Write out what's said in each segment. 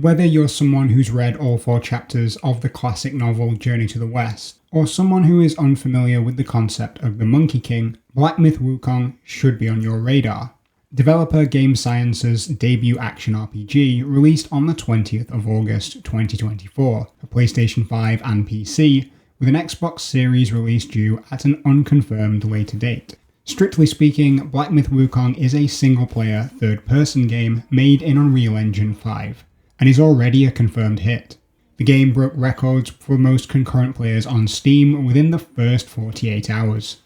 Whether you're someone who's read all 4 chapters of the classic novel Journey to the West, or someone who is unfamiliar with the concept of the Monkey King, Black Myth Wukong should be on your radar. Developer Game Science's debut action RPG released on the 20th of August 2024 for PlayStation 5 and PC, with an Xbox Series release due at an unconfirmed later date. Strictly speaking, Black Myth Wukong is a single-player, third-person game made in Unreal Engine 5, and is already a confirmed hit. The game broke records for most concurrent players on Steam within the first 48 hours.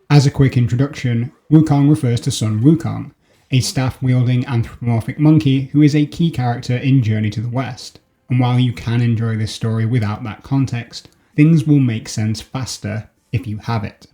As a quick introduction, Wukong refers to Sun Wukong, a staff-wielding anthropomorphic monkey who is a key character in Journey to the West, and while you can enjoy this story without that context, things will make sense faster if you have it.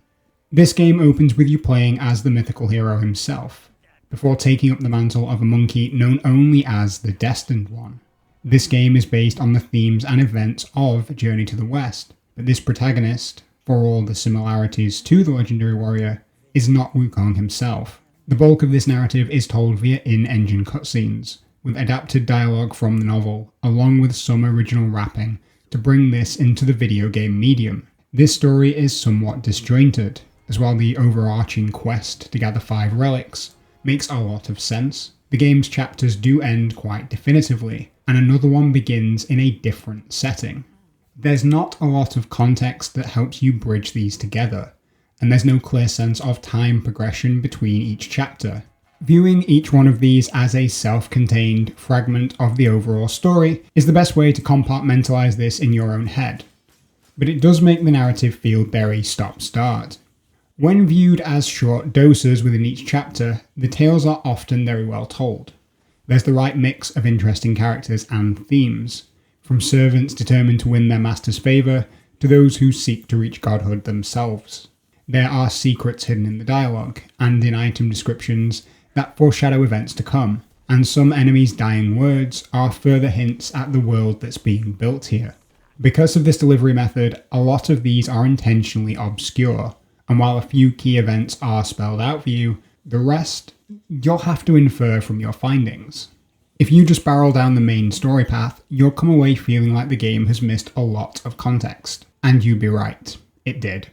This game opens with you playing as the mythical hero himself, before taking up the mantle of a monkey known only as the Destined One. This game is based on the themes and events of Journey to the West, but this protagonist, for all the similarities to the legendary warrior, is not Wukong himself. The bulk of this narrative is told via in-engine cutscenes, with adapted dialogue from the novel, along with some original rapping, to bring this into the video game medium. This story is somewhat disjointed, as while the overarching quest to gather 5 relics makes a lot of sense, the game's chapters do end quite definitively, and another one begins in a different setting. There's not a lot of context that helps you bridge these together, and there's no clear sense of time progression between each chapter. Viewing each one of these as a self-contained fragment of the overall story is the best way to compartmentalize this in your own head, but it does make the narrative feel very stop-start. When viewed as short doses within each chapter, the tales are often very well told. There's the right mix of interesting characters and themes, from servants determined to win their master's favour to those who seek to reach godhood themselves. There are secrets hidden in the dialogue and in item descriptions that foreshadow events to come, and some enemies' dying words are further hints at the world that's being built here. Because of this delivery method, a lot of these are intentionally obscure, and while a few key events are spelled out for you, the rest you'll have to infer from your findings. If you just barrel down the main story path, you'll come away feeling like the game has missed a lot of context. And you'd be right, it did.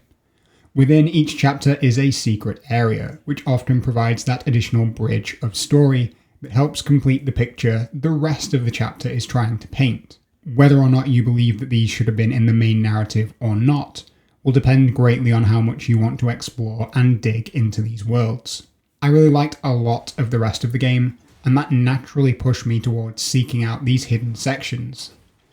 Within each chapter is a secret area, which often provides that additional bridge of story that helps complete the picture the rest of the chapter is trying to paint. Whether or not you believe that these should have been in the main narrative or not will depend greatly on how much you want to explore and dig into these worlds. I really liked a lot of the rest of the game, and that naturally pushed me towards seeking out these hidden sections.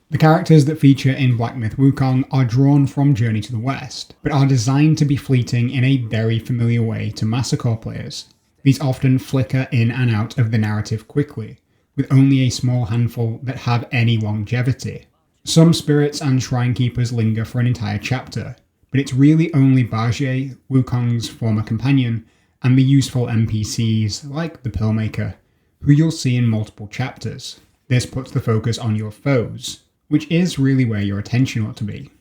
The characters that feature in Black Myth Wukong are drawn from Journey to the West, but are designed to be fleeting in a very familiar way to Massacre players. These often flicker in and out of the narrative quickly, with only a small handful that have any longevity. Some spirits and shrine keepers linger for an entire chapter, but it's really only Bajie, Wukong's former companion, and the useful NPCs, like the Pillmaker, who you'll see in multiple chapters. This puts the focus on your foes, which is really where your attention ought to be.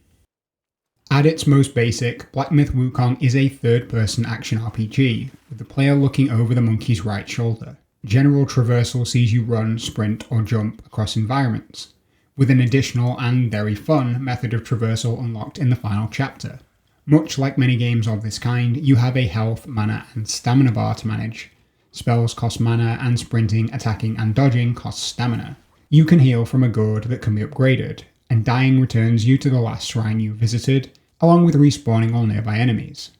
At its most basic, Black Myth Wukong is a third-person action RPG, with the player looking over the monkey's right shoulder. General traversal sees you run, sprint, or jump across environments, with an additional and very fun method of traversal unlocked in the final chapter. Much like many games of this kind, you have a health, mana, and stamina bar to manage. Spells cost mana, and sprinting, attacking, and dodging costs stamina. You can heal from a gourd that can be upgraded, and dying returns you to the last shrine you visited, along with respawning all nearby enemies.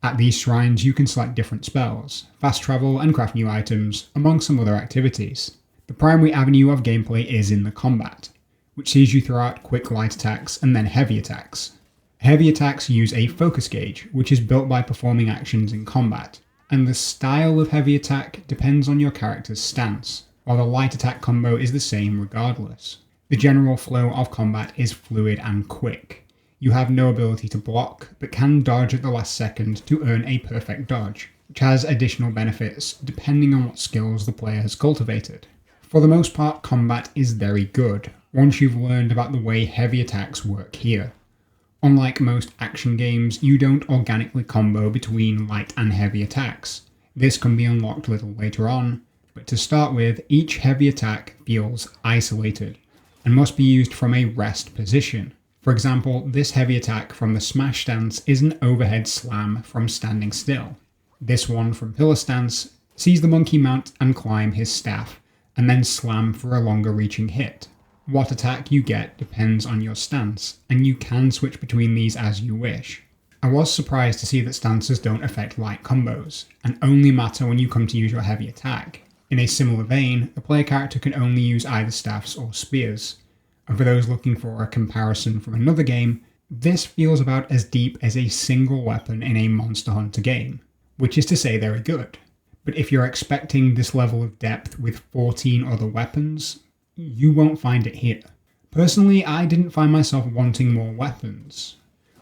At these shrines you can select different spells, fast travel, and craft new items, among some other activities. The primary avenue of gameplay is in the combat, which sees you throw out quick light attacks and then heavy attacks. Heavy attacks use a focus gauge, which is built by performing actions in combat, and the style of heavy attack depends on your character's stance, while the light attack combo is the same regardless. The general flow of combat is fluid and quick. You have no ability to block, but can dodge at the last second to earn a perfect dodge, which has additional benefits depending on what skills the player has cultivated. For the most part, combat is very good, once you've learned about the way heavy attacks work here. Unlike most action games, you don't organically combo between light and heavy attacks. This can be unlocked a little later on, but to start with, each heavy attack feels isolated, and must be used from a rest position. For example, this heavy attack from the smash stance is an overhead slam from standing still. This one from pillar stance sees the monkey mount and climb his staff, and then slam for a longer reaching hit. What attack you get depends on your stance, and you can switch between these as you wish. I was surprised to see that stances don't affect light combos, and only matter when you come to use your heavy attack. In a similar vein, the player character can only use either staffs or spears. And for those looking for a comparison from another game, this feels about as deep as a single weapon in a Monster Hunter game, which is to say very good. But if you're expecting this level of depth with 14 other weapons, you won't find it here. Personally, I didn't find myself wanting more weapons.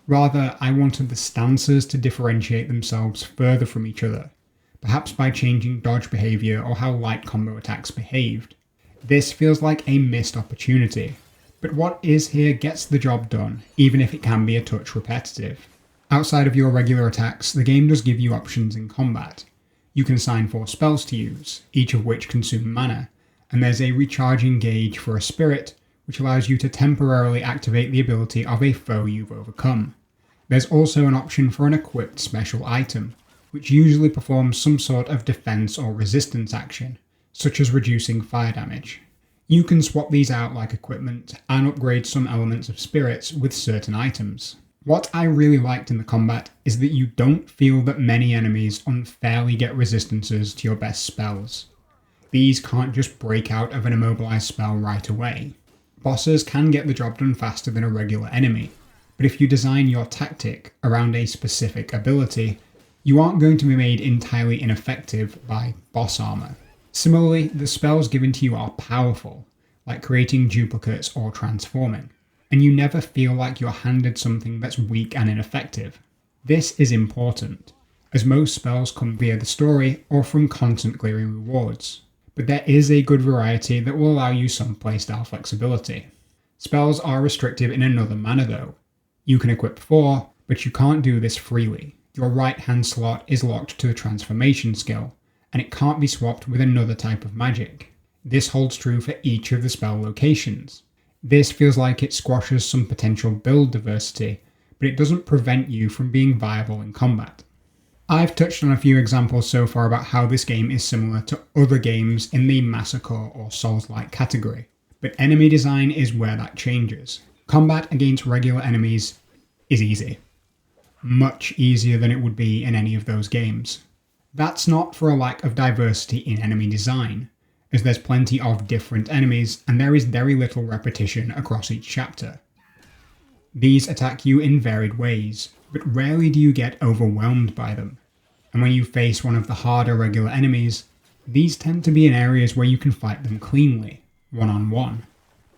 Rather, I wanted the stances to differentiate themselves further from each other, perhaps by changing dodge behavior or how light combo attacks behaved. This feels like a missed opportunity, but what is here gets the job done, even if it can be a touch repetitive. Outside of your regular attacks, the game does give you options in combat. You can assign 4 spells to use, each of which consume mana, and there's a recharging gauge for a spirit, which allows you to temporarily activate the ability of a foe you've overcome. There's also an option for an equipped special item, which usually performs some sort of defense or resistance action, such as reducing fire damage. You can swap these out like equipment and upgrade some elements of spirits with certain items. What I really liked in the combat is that you don't feel that many enemies unfairly get resistances to your best spells. These can't just break out of an immobilized spell right away. Bosses can get the job done faster than a regular enemy, but if you design your tactic around a specific ability, you aren't going to be made entirely ineffective by boss armor. Similarly, the spells given to you are powerful, like creating duplicates or transforming, and you never feel like you're handed something that's weak and ineffective. This is important, as most spells come via the story or from content clearing rewards, but there is a good variety that will allow you some playstyle flexibility. Spells are restrictive in another manner though. You can equip 4, but you can't do this freely. Your right hand slot is locked to the transformation skill, and it can't be swapped with another type of magic. This holds true for each of the spell locations. This feels like it squashes some potential build diversity, but it doesn't prevent you from being viable in combat. I've touched on a few examples so far about how this game is similar to other games in the Massacre or Souls-like category, but enemy design is where that changes. Combat against regular enemies is easy. Much easier than it would be in any of those games. That's not for a lack of diversity in enemy design, as there's plenty of different enemies and there is very little repetition across each chapter. These attack you in varied ways, but rarely do you get overwhelmed by them. And when you face one of the harder regular enemies, these tend to be in areas where you can fight them cleanly, one-on-one.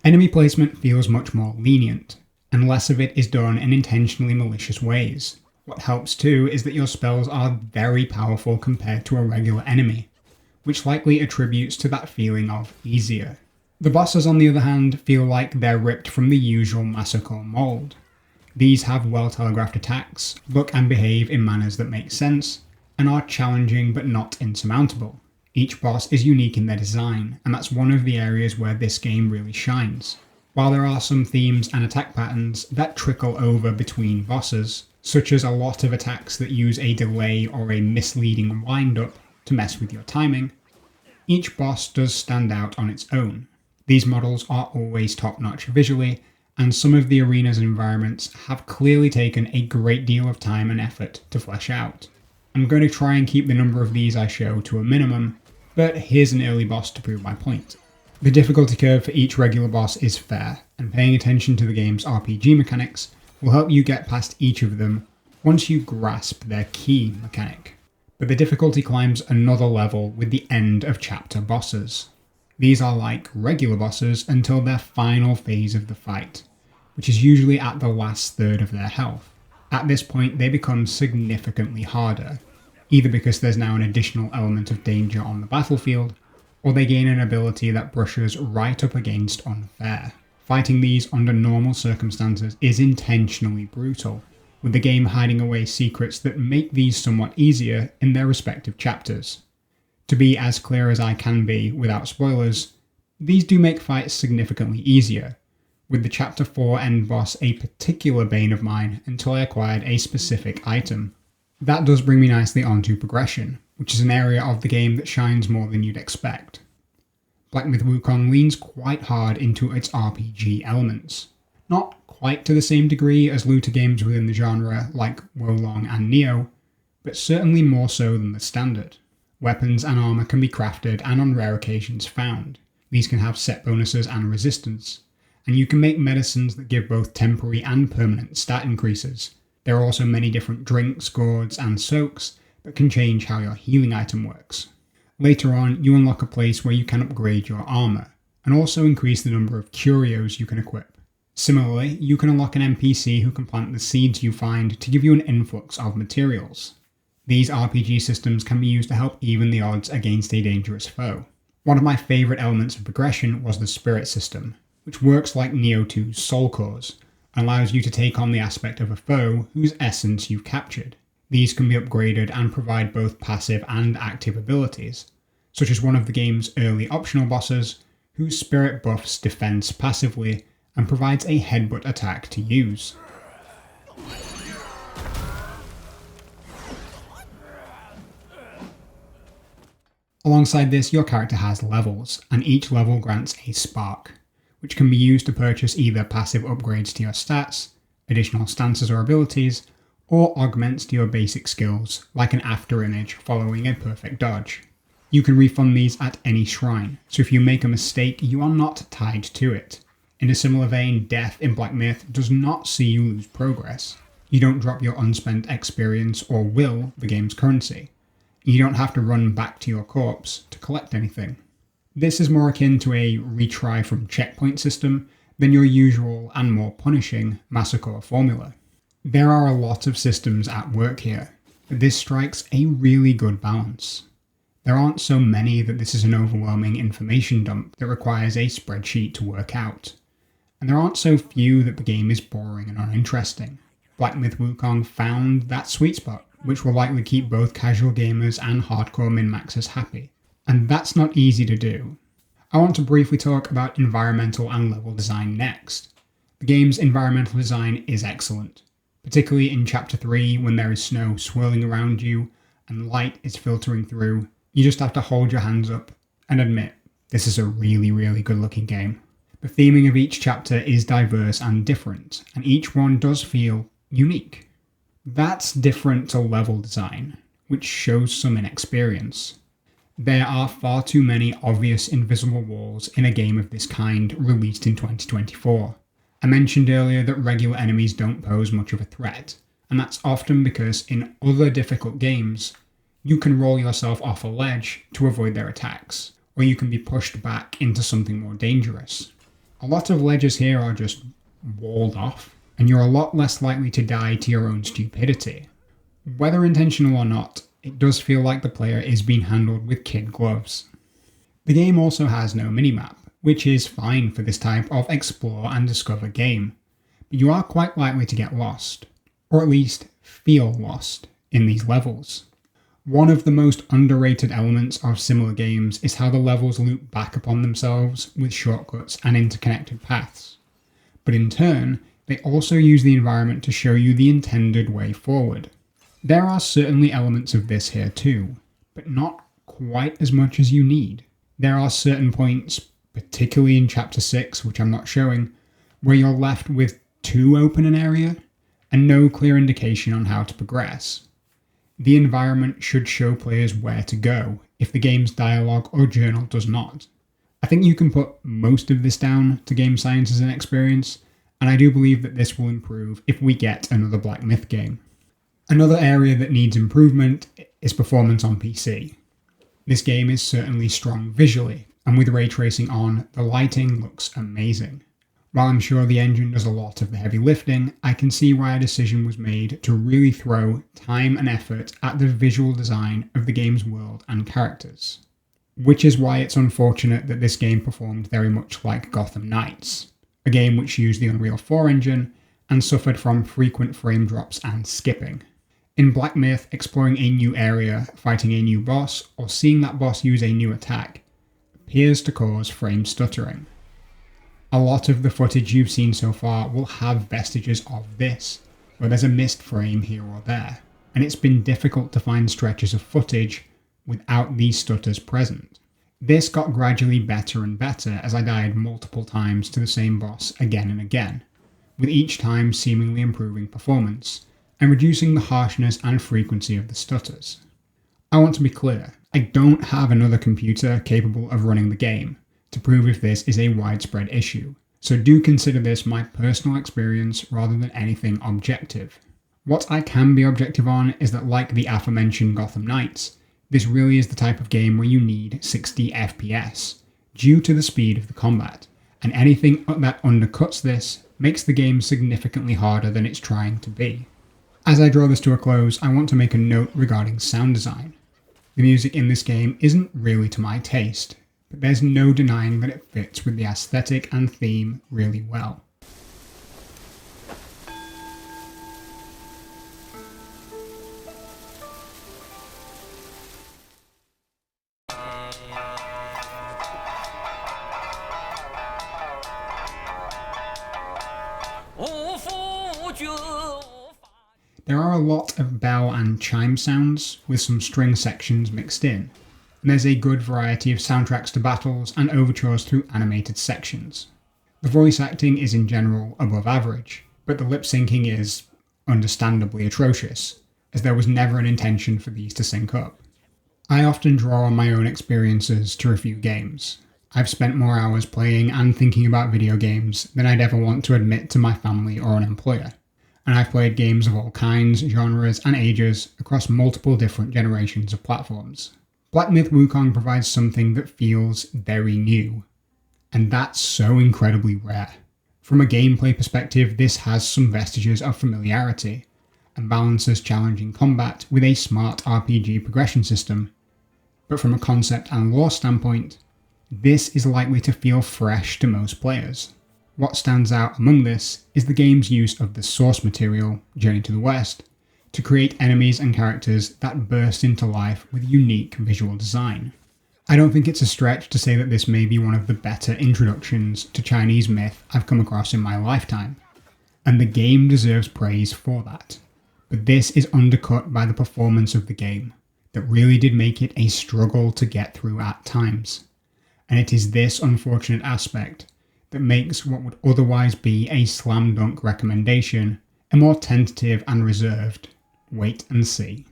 Enemy placement feels much more lenient, and less of it is done in intentionally malicious ways. What helps too is that your spells are very powerful compared to a regular enemy, which likely attributes to that feeling of easier. The bosses on the other hand feel like they're ripped from the usual Massacre mold. These have well telegraphed attacks, look and behave in manners that make sense, and are challenging but not insurmountable. Each boss is unique in their design, and that's one of the areas where this game really shines. While there are some themes and attack patterns that trickle over between bosses, such as a lot of attacks that use a delay or a misleading wind-up to mess with your timing, each boss does stand out on its own. These models are always top-notch visually, and some of the arena's environments have clearly taken a great deal of time and effort to flesh out. I'm going to try and keep the number of these I show to a minimum, but here's an early boss to prove my point. The difficulty curve for each regular boss is fair, and paying attention to the game's RPG mechanics will help you get past each of them once you grasp their key mechanic. But the difficulty climbs another level with the end of chapter bosses. These are like regular bosses until their final phase of the fight, which is usually at the last third of their health. At this point they become significantly harder, either because there's now an additional element of danger on the battlefield, or they gain an ability that brushes right up against unfair. Fighting these under normal circumstances is intentionally brutal, with the game hiding away secrets that make these somewhat easier in their respective chapters. To be as clear as I can be without spoilers, These do make fights significantly easier, with the Chapter 4 end boss a particular bane of mine until I acquired a specific item. That does bring me nicely onto progression, which is an area of the game that shines more than you'd expect. Black Myth Wukong leans quite hard into its RPG elements. Not quite to the same degree as looter games within the genre like Wolong and Nioh, but certainly more so than the standard. Weapons and armour can be crafted and on rare occasions found. These can have set bonuses and resistance, and you can make medicines that give both temporary and permanent stat increases. There are also many different drinks, gourds, and soaks that can change how your healing item works. Later on, you unlock a place where you can upgrade your armour, and also increase the number of curios you can equip. Similarly, you can unlock an NPC who can plant the seeds you find to give you an influx of materials. These RPG systems can be used to help even the odds against a dangerous foe. One of my favourite elements of progression was the spirit system, which works like Nioh 2's Soul Cores, and allows you to take on the aspect of a foe whose essence you've captured. These can be upgraded and provide both passive and active abilities, such as one of the game's early optional bosses, whose spirit buffs defense passively and provides a headbutt attack to use. Alongside this, your character has levels, and each level grants a spark, which can be used to purchase either passive upgrades to your stats, additional stances or abilities, or augments to your basic skills, like an after image following a perfect dodge. You can refund these at any shrine, so if you make a mistake, you are not tied to it. In a similar vein, death in Black Myth does not see you lose progress. You don't drop your unspent experience or will, the game's currency. You don't have to run back to your corpse to collect anything. This is more akin to a retry from checkpoint system than your usual and more punishing massacre formula. There are a lot of systems at work here, but this strikes a really good balance. There aren't so many that this is an overwhelming information dump that requires a spreadsheet to work out. And there aren't so few that the game is boring and uninteresting. Black Myth Wukong found that sweet spot, which will likely keep both casual gamers and hardcore min-maxers happy. And that's not easy to do. I want to briefly talk about environmental and level design next. The game's environmental design is excellent, particularly in Chapter 3 when there is snow swirling around you and light is filtering through. You just have to hold your hands up and admit, this is a really, really good looking game. The theming of each chapter is diverse and different, and each one does feel unique. That's different to level design, which shows some inexperience. There are far too many obvious invisible walls in a game of this kind released in 2024. I mentioned earlier that regular enemies don't pose much of a threat, and that's often because in other difficult games, you can roll yourself off a ledge to avoid their attacks, or you can be pushed back into something more dangerous. A lot of ledges here are just walled off, and you're a lot less likely to die to your own stupidity. Whether intentional or not, it does feel like the player is being handled with kid gloves. The game also has no minimap, which is fine for this type of explore and discover game, but you are quite likely to get lost, or at least feel lost, in these levels. One of the most underrated elements of similar games is how the levels loop back upon themselves with shortcuts and interconnected paths, but in turn, they also use the environment to show you the intended way forward. There are certainly elements of this here too, but not quite as much as you need. There are certain points, particularly in Chapter 6, which I'm not showing, where you're left with too open an area and no clear indication on how to progress. The environment should show players where to go, if the game's dialogue or journal does not. I think you can put most of this down to game science as an experience, and I do believe that this will improve if we get another Black Myth game. Another area that needs improvement is performance on PC. This game is certainly strong visually, and with ray tracing on, the lighting looks amazing. While I'm sure the engine does a lot of the heavy lifting, I can see why a decision was made to really throw time and effort at the visual design of the game's world and characters. Which is why it's unfortunate that this game performed very much like Gotham Knights, a game which used the Unreal 4 engine and suffered from frequent frame drops and skipping. In Black Myth, exploring a new area, fighting a new boss, or seeing that boss use a new attack appears to cause frame stuttering. A lot of the footage you've seen so far will have vestiges of this, where there's a missed frame here or there, and it's been difficult to find stretches of footage without these stutters present. This got gradually better and better as I died multiple times to the same boss again and again, with each time seemingly improving performance, and reducing the harshness and frequency of the stutters. I want to be clear, I don't have another computer capable of running the game to prove if this is a widespread issue, so do consider this my personal experience rather than anything objective. What I can be objective on is that, like the aforementioned Gotham Knights, this really is the type of game where you need 60 FPS, due to the speed of the combat, and anything that undercuts this makes the game significantly harder than it's trying to be. As I draw this to a close, I want to make a note regarding sound design. The music in this game isn't really to my taste, but there's no denying that it fits with the aesthetic and theme really well. There are a lot of bell and chime sounds, with some string sections mixed in, and there's a good variety of soundtracks to battles and overtures through animated sections. The voice acting is in general above average, but the lip syncing is understandably atrocious, as there was never an intention for these to sync up. I often draw on my own experiences to review games. I've spent more hours playing and thinking about video games than I'd ever want to admit to my family or an employer. And I've played games of all kinds, genres, and ages across multiple different generations of platforms. Black Myth Wukong provides something that feels very new, and that's so incredibly rare. From a gameplay perspective, this has some vestiges of familiarity, and balances challenging combat with a smart RPG progression system, but from a concept and lore standpoint, this is likely to feel fresh to most players. What stands out among this is the game's use of the source material, Journey to the West, to create enemies and characters that burst into life with unique visual design. I don't think it's a stretch to say that this may be one of the better introductions to Chinese myth I've come across in my lifetime, and the game deserves praise for that. But this is undercut by the performance of the game, that really did make it a struggle to get through at times. And it is this unfortunate aspect that makes what would otherwise be a slam dunk recommendation a more tentative and reserved wait and see.